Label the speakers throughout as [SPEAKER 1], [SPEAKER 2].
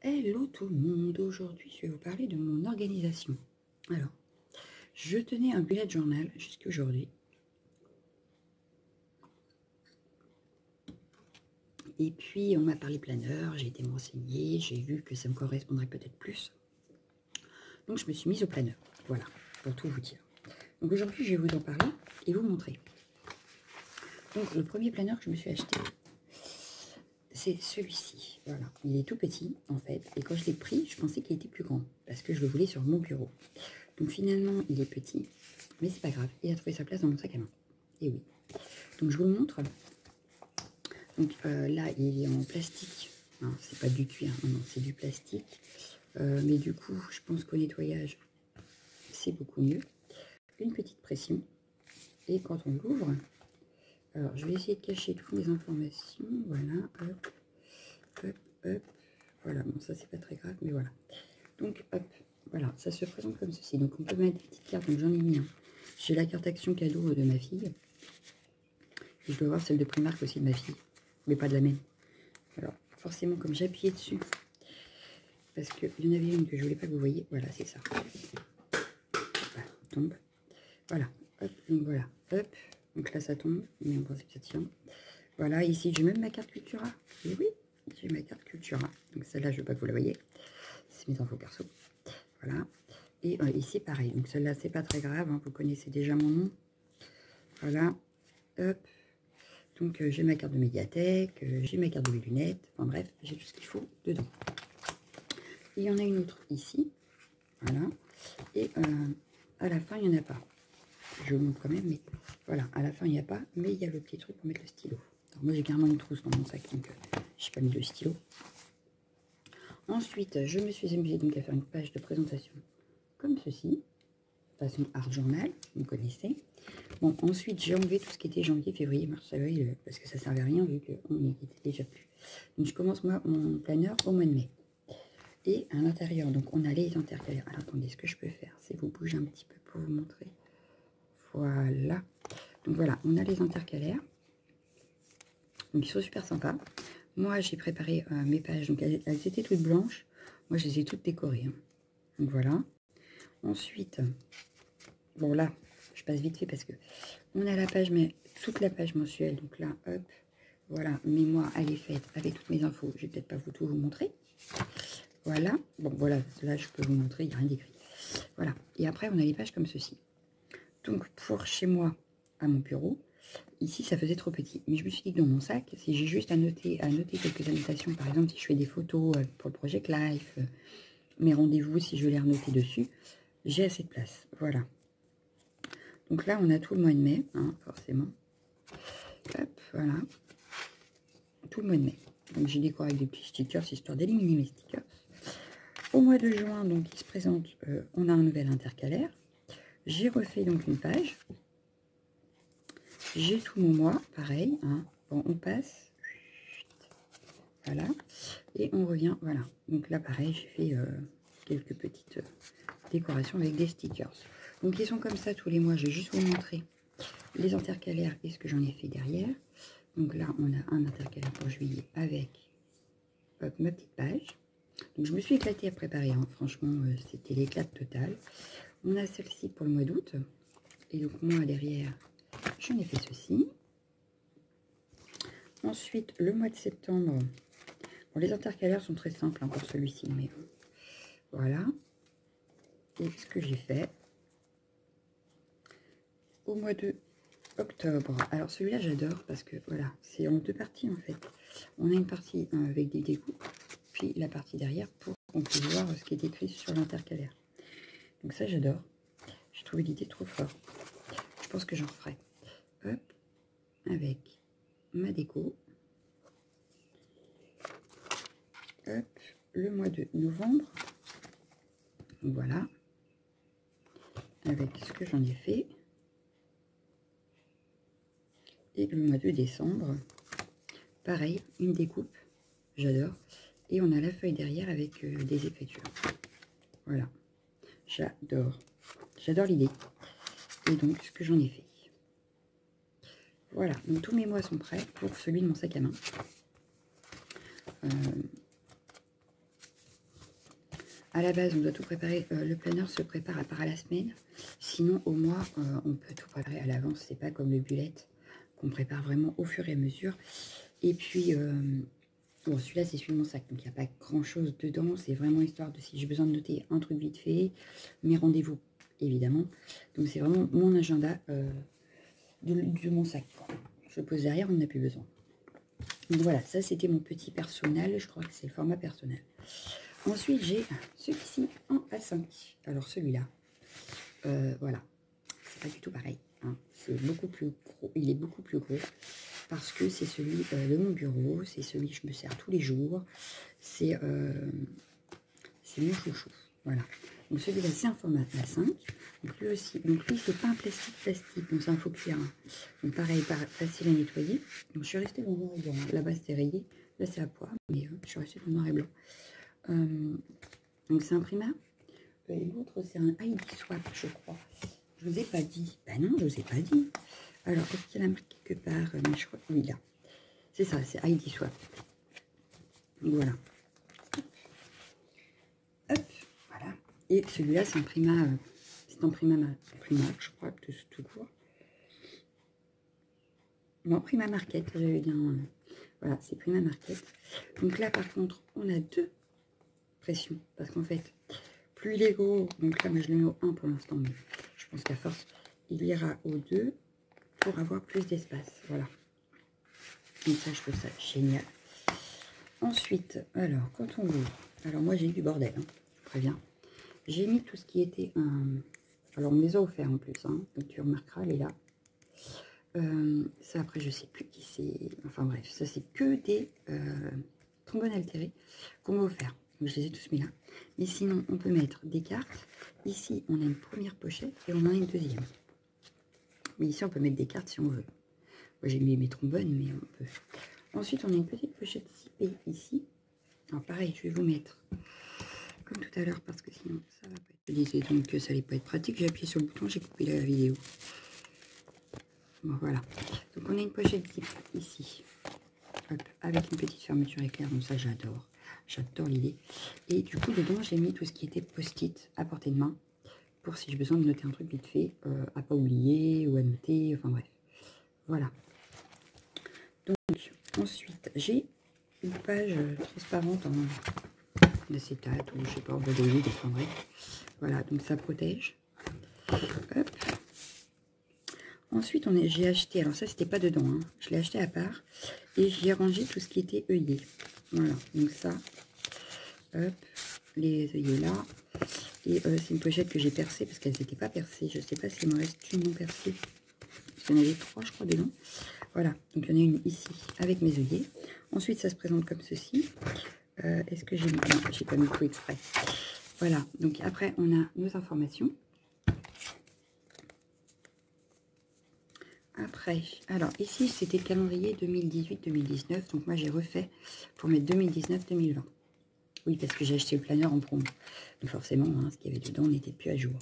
[SPEAKER 1] Hello tout le monde, aujourd'hui je vais vous parler de mon organisation. Alors, je tenais un bullet journal jusqu'à aujourd'hui. Et puis on m'a parlé planeur, j'ai été me renseigner, j'ai vu que ça me correspondrait peut-être plus. Donc je me suis mise au planeur, voilà, pour tout vous dire. Donc aujourd'hui je vais vous en parler et vous montrer. Donc le premier planeur que je me suis acheté, c'est celui-ci, voilà. Il est tout petit en fait, et quand je l'ai pris, je pensais qu'il était plus grand, parce que je le voulais sur mon bureau. Donc finalement, il est petit, mais c'est pas grave, il a trouvé sa place dans mon sac à main. Et oui. Donc je vous le montre. Donc là, il est en plastique. Hein, c'est pas du cuir, non, c'est du plastique. Mais du coup, je pense qu'au nettoyage, c'est beaucoup mieux. Une petite pression. Et quand on l'ouvre, alors je vais essayer de cacher toutes les informations. Voilà, hop, hop, hop. Voilà, bon ça c'est pas très grave, mais voilà. Donc hop, voilà, ça se présente comme ceci. Donc on peut mettre des petites cartes, donc j'en ai mis un. J'ai la carte action cadeau de ma fille. Et je dois voir celle de Primark aussi de ma fille, mais pas de la mienne. Alors forcément, comme j'appuyais dessus, parce qu'il y en avait une que je voulais pas que vous voyez, voilà, c'est ça. Voilà, tombe. Voilà, hop, donc voilà, hop. Donc là ça tombe, mais on pense que ça tient. Voilà, ici j'ai même ma carte Cultura. Et oui, j'ai ma carte Cultura. Donc celle-là, je veux pas que vous la voyez. C'est mes infos perso. Voilà. Et ici, pareil. Donc celle-là, c'est pas très grave. Hein, vous connaissez déjà mon nom. Voilà. Hop. Donc j'ai ma carte de médiathèque, j'ai ma carte de mes lunettes. Enfin bref, j'ai tout ce qu'il faut dedans. Il y en a une autre ici. Voilà. Et à la fin, il n'y en a pas. Je vous montre quand même, mais voilà. À la fin, il n'y a pas. Mais il y a le petit truc pour mettre le stylo. Alors moi, j'ai carrément une trousse dans mon sac, donc je n'ai pas mis le stylo. Ensuite, je me suis amusée donc à faire une page de présentation comme ceci, façon art journal, vous connaissez. Bon, ensuite, j'ai enlevé tout ce qui était janvier, février, mars, avril, parce que ça ne servait à rien vu qu'on n'y était déjà plus. Donc, je commence moi mon planeur au mois de mai. Et à l'intérieur, donc on a les intercalaires. Alors, attendez, ce que je peux faire, c'est vous bouger un petit peu pour vous montrer. Voilà. Donc, voilà, on a les intercalaires. Donc, ils sont super sympas. Moi, j'ai préparé mes pages. Donc, elles étaient toutes blanches. Moi, je les ai toutes décorées. Hein. Donc, voilà. Ensuite, bon, là, je passe vite fait parce que on a la page, mais toute la page mensuelle. Donc là, hop, voilà. Mais moi, elle est faite avec toutes mes infos. Je vais peut-être pas tout vous montrer. Voilà. Bon, voilà. Là, je peux vous montrer. Il n'y a rien d'écrit. Voilà. Et après, on a les pages comme ceci. Donc, pour chez moi, à mon bureau, ici, ça faisait trop petit. Mais je me suis dit que dans mon sac, si j'ai juste à noter quelques annotations, par exemple, si je fais des photos pour le Project Life, mes rendez-vous, si je veux les renoter dessus, j'ai assez de place. Voilà. Donc là, on a tout le mois de mai, hein, forcément. Hop, voilà. Tout le mois de mai. Donc j'ai décoré avec des petits stickers, histoire d'éliminer mes stickers. Au mois de juin, donc il se présente, on a un nouvel intercalaire. J'ai refait donc une page. J'ai tout mon mois, pareil. Hein. Bon, on passe. Voilà. Et on revient, voilà. Donc là, pareil, j'ai fait quelques petites décorations avec des stickers. Donc ils sont comme ça tous les mois. Je vais juste vous montrer les intercalaires et ce que j'en ai fait derrière. Donc là, on a un intercalaire pour juillet avec hop, ma petite page. Donc je me suis éclatée à préparer. Hein. Franchement, c'était l'éclat total. On a celle-ci pour le mois d'août. Et donc moi, derrière, j'en ai fait ceci. Ensuite, le mois de septembre. Bon, les intercalaires sont très simples hein, pour celui-ci. Mais voilà. Et ce que j'ai fait. Au mois de octobre. Alors celui-là j'adore parce que voilà, c'est en deux parties en fait. On a une partie avec des découpes, puis la partie derrière pour qu'on puisse voir ce qui est écrit sur l'intercalaire. Donc ça j'adore. J'ai trouvé l'idée trop forte. Je pense que j'en referai. Hop, avec ma déco. Hop, le mois de novembre. Voilà. Avec ce que j'en ai fait. Et le mois de décembre, pareil, une découpe, j'adore. Et on a la feuille derrière avec des écritures. Voilà, j'adore. J'adore l'idée. Et donc, ce que j'en ai fait. Voilà, donc tous mes mois sont prêts pour celui de mon sac à main. à la base, on doit tout préparer. Le planeur se prépare à part à la semaine. Sinon, au mois, on peut tout préparer à l'avance. C'est pas comme le bullet qu'on prépare vraiment au fur et à mesure. Et puis, bon, celui-là, c'est celui de mon sac. Donc, il n'y a pas grand-chose dedans. C'est vraiment histoire de si j'ai besoin de noter un truc vite fait. Mes rendez-vous, évidemment. Donc, c'est vraiment mon agenda de mon sac. Je le pose derrière, on n'en a plus besoin. Donc, voilà, ça, c'était mon petit personnel. Je crois que c'est le format personnel. Ensuite, j'ai celui-ci en A5. Alors, celui-là, voilà, c'est pas du tout pareil. Hein. C'est beaucoup plus gros. Il est beaucoup plus gros parce que c'est celui de mon bureau. C'est celui que je me sers tous les jours. C'est mon chouchou. Voilà. Donc, celui-là, c'est un format A5. Donc, lui aussi. Donc, lui, c'est pas un plastique. Donc, c'est un faux cuir. Hein. Donc, pareil, facile à nettoyer. Donc, je suis restée dans le noir et blanc. Là-bas, c'était rayé. Là, c'est à poids. Mais je suis restée dans le noir et blanc. Donc c'est un Prima. Et l'autre c'est un ID Swap, je crois. Je vous ai pas dit. Ben non, je vous ai pas dit. Alors, est-ce qu'il y a la marque quelque part? Mais je crois que oui, là. C'est ça, c'est ID Swap. Voilà. Hop, voilà. Et celui-là, c'est un Prima. C'est un Prima, je crois, tout court. Non, Prima Market, j'avais bien. Voilà, c'est Prima Market. Donc là, par contre, on a deux pression parce qu'en fait plus il est gros, donc là moi je le mets au 1 pour l'instant, mais je pense qu'à force il ira au 2 pour avoir plus d'espace. Voilà, donc ça je trouve ça génial. Ensuite, alors quand on ouvre, alors moi j'ai eu du bordel, hein, je préviens, j'ai mis tout ce qui était alors on me les a offerts en plus, hein, donc tu remarqueras, elle est là. Ça après je sais plus qui c'est, enfin bref, ça c'est que des trombones altérés qu'on m'a offert. Donc, je les ai tous mis là. Mais sinon, on peut mettre des cartes. Ici, on a une première pochette et on en a une deuxième. Mais ici, on peut mettre des cartes si on veut. Moi, j'ai mis mes trombones, mais on peut. Ensuite, on a une petite pochette 6P ici. Alors, pareil, je vais vous mettre comme tout à l'heure parce que sinon, ça va pas être. Je disais donc que ça allait pas être pratique. J'ai appuyé sur le bouton, j'ai coupé la vidéo. Bon, voilà. Donc, on a une pochette zip ici. Hop, avec une petite fermeture éclair. Donc, ça, j'adore. J'adore l'idée. Et du coup, dedans, j'ai mis tout ce qui était post-it à portée de main pour si j'ai besoin de noter un truc vite fait, à pas oublier ou à noter. Enfin bref. Voilà. Donc, ensuite, j'ai une page transparente en acétate ou je sais pas, en baudouille, enfin bref. Voilà, donc ça protège. Hop. Ensuite, j'ai acheté, alors ça, c'était pas dedans, hein, je l'ai acheté à part et j'y ai rangé tout ce qui était œillet. Voilà, donc ça, hop, les œillets là. Et c'est une pochette que j'ai percée parce qu'elles n'étaient pas percées. Je ne sais pas s'il me reste une non percée. Parce qu'il y en avait 3, je crois, dedans. Voilà, donc il y en a une ici avec mes œillets. Ensuite, ça se présente comme ceci. Est-ce que j'ai mis... Non, j'ai pas mis tout exprès. Voilà, donc après, on a nos informations. Après, alors ici, c'était le calendrier 2018-2019. Donc moi, j'ai refait pour mettre 2019-2020. Oui, parce que j'ai acheté le planeur en promo. Donc forcément, hein, ce qu'il y avait dedans n'était plus à jour.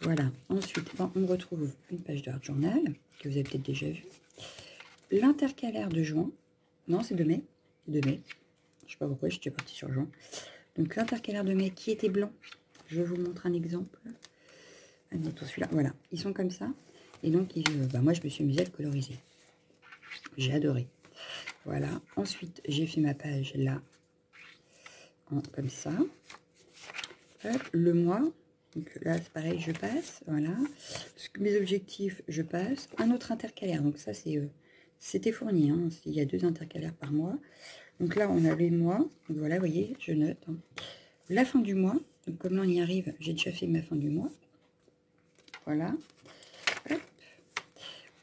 [SPEAKER 1] Voilà. Ensuite, on retrouve une page d'art journal, que vous avez peut-être déjà vu. L'intercalaire de juin. Non, c'est de mai. De mai. Je ne sais pas pourquoi, j'étais partie sur juin. Donc l'intercalaire de mai qui était blanc. Je vous montre un exemple. Admettons celui-là. Voilà. Ils sont comme ça. Et donc, moi, je me suis amusée à le coloriser. J'ai adoré. Voilà. Ensuite, j'ai fait ma page là. Comme ça. Hop, le mois. Donc là, c'est pareil, je passe. Voilà. Mes objectifs, je passe. Un autre intercalaire. Donc ça, c'était fourni. Hein. Il y a 2 intercalaires par mois. Donc là, on a les mois. Donc voilà, vous voyez, je note. Hein. La fin du mois. Donc comme là, on y arrive, j'ai déjà fait ma fin du mois. Voilà. Hop.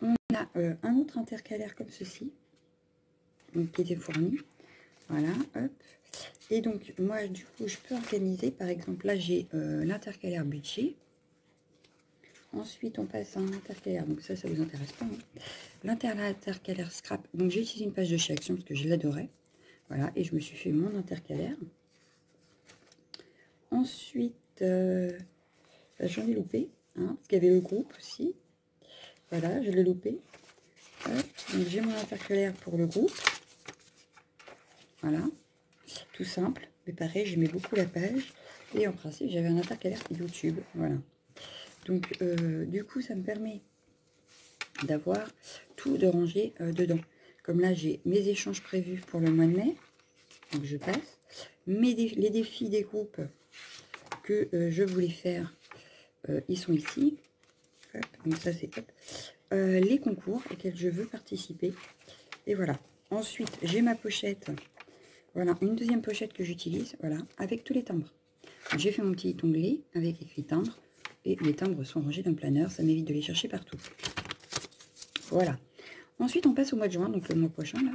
[SPEAKER 1] On a un autre intercalaire comme ceci. Donc qui était fourni. Voilà. Hop. Et donc, moi, du coup, je peux organiser, par exemple, là, j'ai l'intercalaire budget. Ensuite, on passe à un intercalaire. Donc, ça vous intéresse pas. Hein. L'intercalaire scrap. Donc, j'ai utilisé une page de chez Action parce que je l'adorais. Voilà, et je me suis fait mon intercalaire. Ensuite, j'en ai loupé, hein, parce qu'il y avait le groupe aussi. Voilà, je l'ai loupé. Hop, donc, j'ai mon intercalaire pour le groupe. Voilà, tout simple. Mais pareil, j'aimais beaucoup la page. Et en principe, j'avais un intercalaire YouTube. Voilà. Donc, du coup, ça me permet d'avoir tout de ranger dedans. Comme là, j'ai mes échanges prévus pour le mois de mai. Donc, je passe. Les défis des groupes que je voulais faire, ils sont ici. Hop, donc ça, c'est top. Les concours auxquels je veux participer. Et voilà. Ensuite, j'ai ma pochette. Voilà, une deuxième pochette que j'utilise, voilà, avec tous les timbres. J'ai fait mon petit onglet avec écrit timbre. Et les timbres sont rangés dans le planeur, ça m'évite de les chercher partout. Voilà. Ensuite, on passe au mois de juin, donc le mois prochain, là.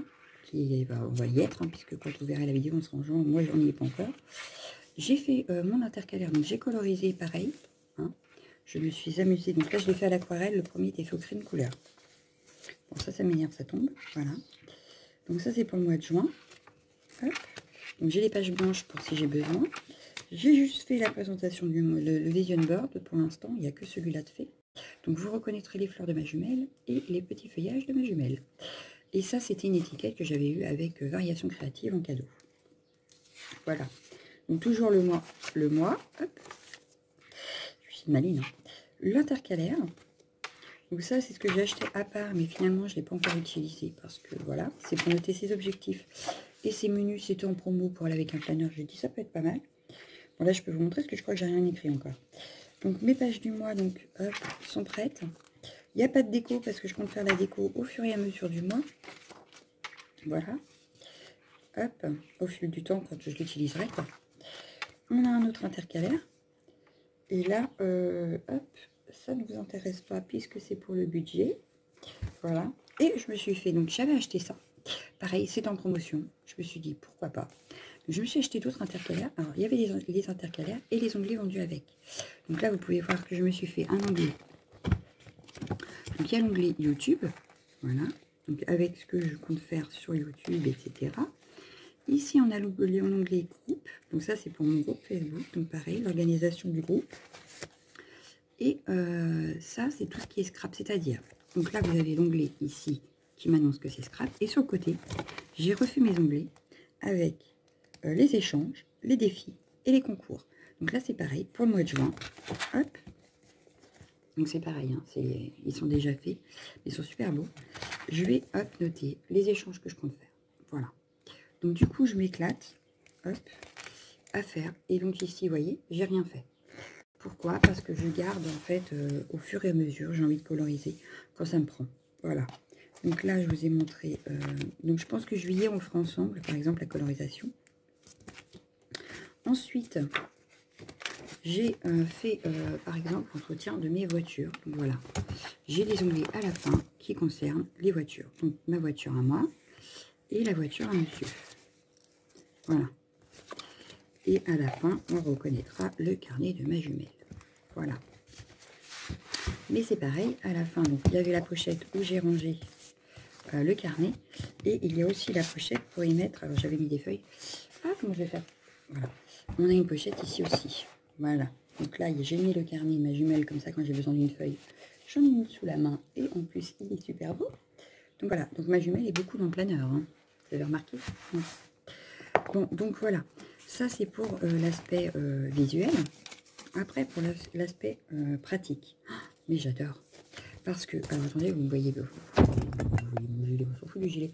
[SPEAKER 1] On va y être, hein, puisque quand vous verrez la vidéo, on sera en juin. Moi, j'en ai pas encore. J'ai fait mon intercalaire, donc j'ai colorisé pareil. Hein. Je me suis amusée. Donc là, je l'ai fait à l'aquarelle. Le premier était fait au crème couleur. Bon, ça m'énerve, ça tombe. Voilà. Donc ça, c'est pour le mois de juin. Hop. Donc j'ai les pages blanches pour si j'ai besoin. J'ai juste fait la présentation le vision board pour l'instant. Il n'y a que celui-là de fait. Donc vous reconnaîtrez les fleurs de ma jumelle et les petits feuillages de ma jumelle. Et ça, c'était une étiquette que j'avais eue avec Variation Créative en cadeau. Voilà. Donc toujours le mois. Hop. Je suis maline. Hein. L'intercalaire. Donc ça, c'est ce que j'ai acheté à part, mais finalement, je ne l'ai pas encore utilisé parce que voilà, c'est pour noter ses objectifs. Et ces menus, c'était en promo pour aller avec un planeur. Je dis ça peut être pas mal. Bon, là, je peux vous montrer parce que je crois que j'ai rien écrit encore. Donc mes pages du mois, donc hop, sont prêtes. Il n'y a pas de déco parce que je compte faire la déco au fur et à mesure du mois. Voilà. Hop, au fil du temps quand je l'utiliserai. On a un autre intercalaire. Et là, hop, ça ne vous intéresse pas puisque c'est pour le budget. Voilà. Et je me suis fait, donc j'avais acheté ça. Pareil, c'est en promotion. Je me suis dit, pourquoi pas. Donc, je me suis acheté d'autres intercalaires. Alors, il y avait les intercalaires et les onglets vendus avec. Donc là, vous pouvez voir que je me suis fait un onglet. Donc, il y a l'onglet YouTube. Voilà. Donc, avec ce que je compte faire sur YouTube, etc. Ici, on a l'onglet groupe. Donc, ça, c'est pour mon groupe Facebook. Donc, pareil, l'organisation du groupe. Et ça, c'est tout ce qui est scrap. C'est-à-dire, donc là, vous avez l'onglet ici qui m'annonce que c'est scrap. Et sur le côté, j'ai refait mes onglets avec les échanges, les défis et les concours. Donc là, c'est pareil pour le mois de juin. Hop. Donc c'est pareil, hein, ils sont déjà faits. Ils sont super beaux. Je vais, hop, noter les échanges que je compte faire. Voilà. Donc du coup, je m'éclate, hop, à faire. Et donc ici, vous voyez, j'ai rien fait. Pourquoi? Parce que je garde, en fait, au fur et à mesure, j'ai envie de coloriser quand ça me prend. Voilà. Donc là, je vous ai montré... donc je pense que juillet, on le fera ensemble, par exemple, la colorisation. Ensuite, j'ai fait, par exemple, l'entretien de mes voitures. Donc voilà. J'ai les onglets à la fin qui concernent les voitures. Donc ma voiture à moi et la voiture à monsieur. Voilà. Et à la fin, on reconnaîtra le carnet de ma jumelle. Voilà. Mais c'est pareil, à la fin, donc il y avait la pochette où j'ai rangé le carnet. Et il y a aussi la pochette pour y mettre, alors j'avais mis des feuilles. Ah, comment je vais faire? Voilà. On a une pochette ici aussi. Voilà. Donc là, j'ai mis le carnet, ma jumelle, comme ça, quand j'ai besoin d'une feuille, j'en ai une sous la main. Et en plus, il est super beau. Donc voilà. Donc ma jumelle est beaucoup dans le planeur. Hein. Vous avez remarqué? Bon, donc voilà. Ça, c'est pour l'aspect visuel. Après, pour l'aspect pratique. Mais j'adore. Parce que, alors attendez, vous me voyez, mon gilet, on s'en fout du gilet.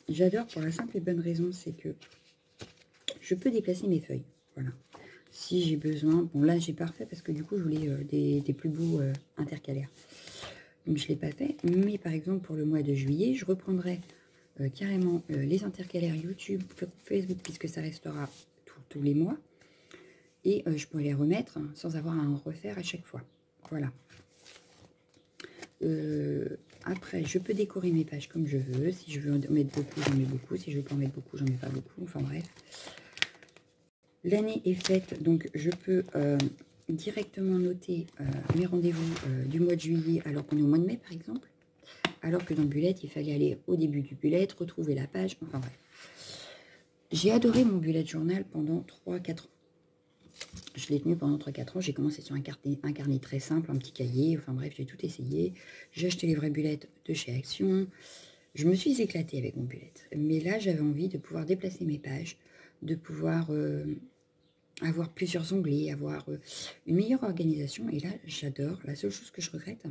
[SPEAKER 1] J'adore pour la simple et bonne raison, c'est que je peux déplacer mes feuilles. Voilà. Si j'ai besoin, bon là j'ai pas refait parce que du coup je voulais des plus beaux intercalaires. Donc je l'ai pas fait, mais par exemple pour le mois de juillet, je reprendrai carrément les intercalaires YouTube, Facebook, puisque ça restera tous les mois. Et je pourrais les remettre sans avoir à en refaire à chaque fois. Voilà. Après, je peux décorer mes pages comme je veux. Si je veux en mettre beaucoup, j'en mets beaucoup. Si je veux pas en mettre beaucoup, j'en mets pas beaucoup. Enfin bref. L'année est faite, donc je peux directement noter mes rendez-vous du mois de juillet alors qu'on est au mois de mai, par exemple. Alors que dans le bullet, il fallait aller au début du bullet, retrouver la page. Enfin bref. J'ai adoré mon bullet journal pendant 3-4 ans. Je l'ai tenu pendant 3-4 ans. J'ai commencé sur un carnet très simple, un petit cahier. Enfin bref, j'ai tout essayé. J'ai acheté les vraies bullettes de chez Action. Je me suis éclatée avec mon bullet. Mais là, j'avais envie de pouvoir déplacer mes pages, de pouvoir avoir plusieurs onglets, avoir une meilleure organisation. Et là, j'adore. La seule chose que je regrette,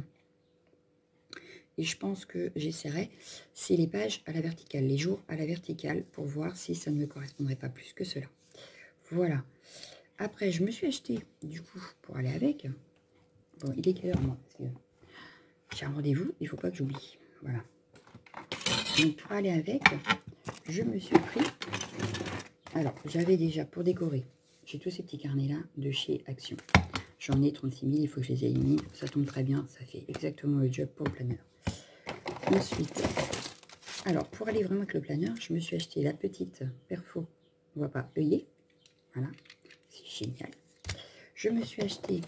[SPEAKER 1] et je pense que j'essaierai, c'est les pages à la verticale, les jours à la verticale, pour voir si ça ne me correspondrait pas plus que cela. Voilà. Après, je me suis acheté, du coup, pour aller avec. Bon, il est quelle heure, moi? Parce que j'ai un rendez-vous, il ne faut pas que j'oublie. Voilà. Donc, pour aller avec, je me suis pris... Alors, j'avais déjà, pour décorer, j'ai tous ces petits carnets-là de chez Action. J'en ai 36 000, il faut que je les élimine. Ça tombe très bien, ça fait exactement le job pour le planeur. Ensuite, alors, pour aller vraiment avec le planeur, je me suis acheté la petite perfo, on voit pas, œillet. Voilà, c'est génial. Je me suis acheté,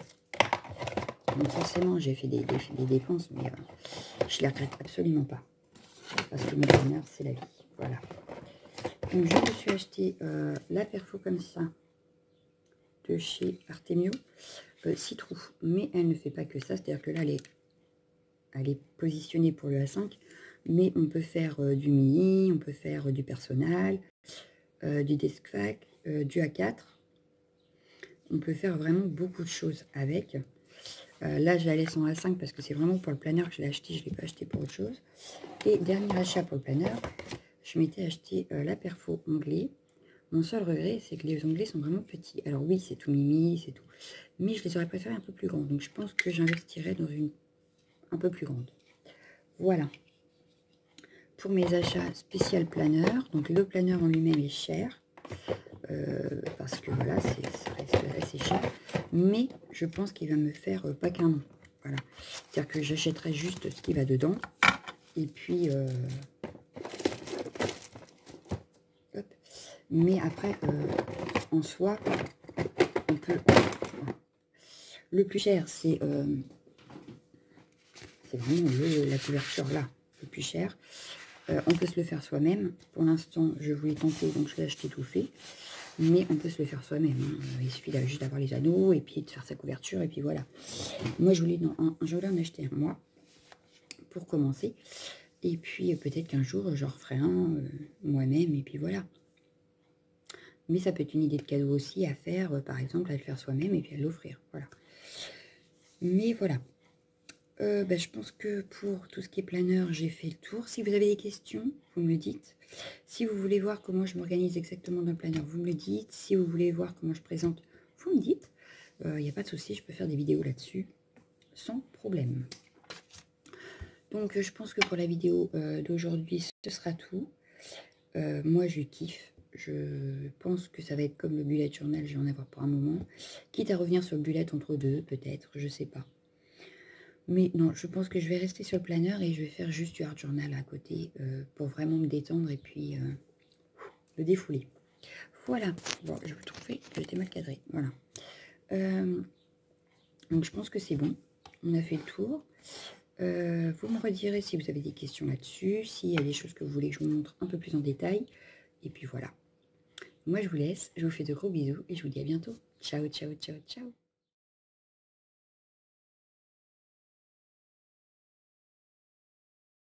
[SPEAKER 1] donc forcément j'ai fait des dépenses, mais je les regrette absolument pas. Parce que mon planeur, c'est la vie. Voilà. Donc je me suis acheté la perfo comme ça, de chez Artemio, Citrou. Mais elle ne fait pas que ça, c'est-à-dire que là, elle est positionnée pour le A5. Mais on peut faire du mini, on peut faire du personnel, du DeskFac, du A4. On peut faire vraiment beaucoup de choses avec. Là, je la laisse en A5 parce que c'est vraiment pour le planeur que je l'ai acheté. Je ne l'ai pas acheté pour autre chose. Et dernier achat pour le planeur, je m'étais acheté la perfo onglet. Mon seul regret, c'est que les onglets sont vraiment petits. Alors oui, c'est tout mimi, c'est tout. Mais je les aurais préférés un peu plus grands. Donc je pense que j'investirais dans une un peu plus grande. Voilà. Pour mes achats spécial planeur, donc le planeur en lui-même est cher, parce que voilà, ça reste assez cher, mais je pense qu'il va me faire pas qu'un an. Voilà, c'est-à-dire que j'achèterai juste ce qui va dedans, et puis, hop. Mais après, en soi, on peut... Le plus cher, c'est vraiment la couverture là, le plus cher. On peut se le faire soi-même. Pour l'instant, je voulais tenter, donc je l'ai acheté tout fait. Mais on peut se le faire soi-même. Hein. Il suffit juste d'avoir les anneaux et puis de faire sa couverture. Et puis voilà. Moi, je voulais en acheter un, moi, pour commencer. Et puis, peut-être qu'un jour, j'en referai un moi-même. Et puis voilà. Mais ça peut être une idée de cadeau aussi à faire, par exemple, à le faire soi-même et puis à l'offrir. Voilà. Mais voilà. Je pense que pour tout ce qui est planeur, j'ai fait le tour. Si vous avez des questions, vous me le dites. Si vous voulez voir comment je m'organise exactement dans le planeur, vous me le dites. Si vous voulez voir comment je présente, vous me dites. Il n'y a pas de souci, je peux faire des vidéos là-dessus sans problème. Donc, je pense que pour la vidéo d'aujourd'hui, ce sera tout. Moi, je kiffe. Je pense que ça va être comme le bullet journal, je vais en avoir pour un moment. Quitte à revenir sur le bullet entre deux, peut-être, je sais pas. Mais non, je pense que je vais rester sur le planeur et je vais faire juste du hard journal à côté pour vraiment me détendre et puis le défouler. Voilà. Bon, je vous trouver, j'étais mal cadré. Voilà. Donc, je pense que c'est bon. On a fait le tour. Vous me redirez si vous avez des questions là-dessus, s'il y a des choses que vous voulez que je vous montre un peu plus en détail. Et puis voilà. Moi, je vous laisse. Je vous fais de gros bisous et je vous dis à bientôt. Ciao, ciao, ciao, ciao.